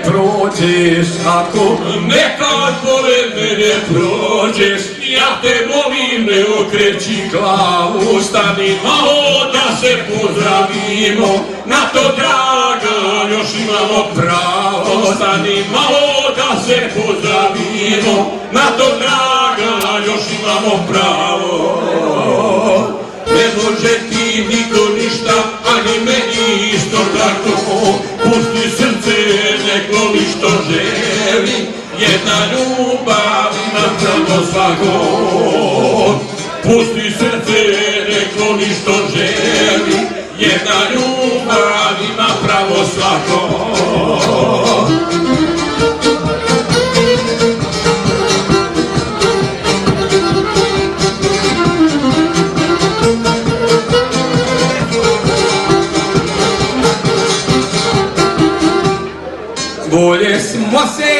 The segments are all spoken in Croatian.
prođeš, ako nekad pored mene prođeš, ja te molim, ne okreći glavu, stani malo da se pozdravimo, na to draga još imamo pravo, stani malo da se pozdravimo, na to draga još imamo pravo. Ne može ti niko ništa, ani meni isto tako, pusti srce, nek voli što želi, jedna ljubav ima pravo svako. Pusti srce, nek voli što želi, jedna ljubav ima pravo svako. Volje smo se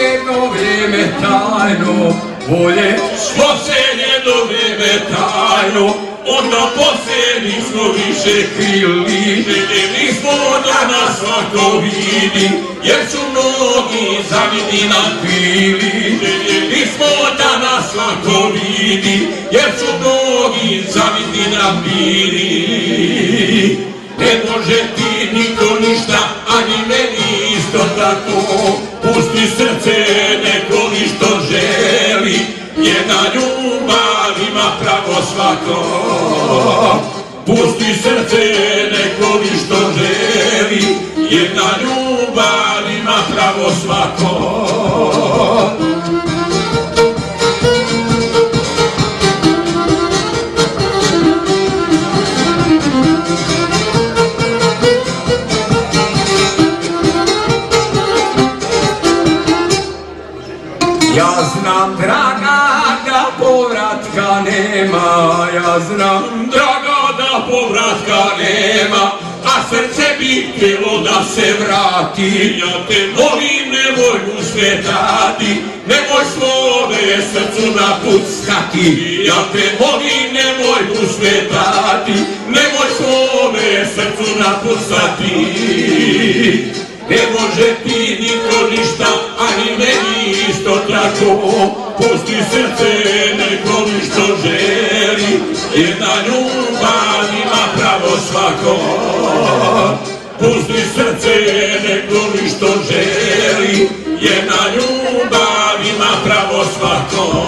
jedno vrijeme tajno, volje smo se jedno vrijeme tajno, onda poslije nismo više krili, željeli smo da nas svako vidi, jer su mnogi zavidi nam bili. Željeli smo da nas svako vidi, jer su mnogi zavidi nam bili. Ne može ti niko ništa, ani meni isto tako, pusti srce, neko li što želi, jedna ljubav ima pravo svako. Pusti srce, neko li što želi, jedna ljubav ima pravo svako. Ja znam, draga, da povratka nema, ja znam, draga, da povratka nema, a srce bi htjelo da se vrati. Ja te molim, nemoj mu smetati, nemoj svome srcu napuckati. Ja te molim, nemoj mu smetati, nemoj svome srcu napucati. Ne može ti niko ništa, ani meni isto tako, pusti srce, neko li što želi, jedna ljubav ima pravo svako. Pusti srce, neko li što želi, jedna ljubav ima pravo svako.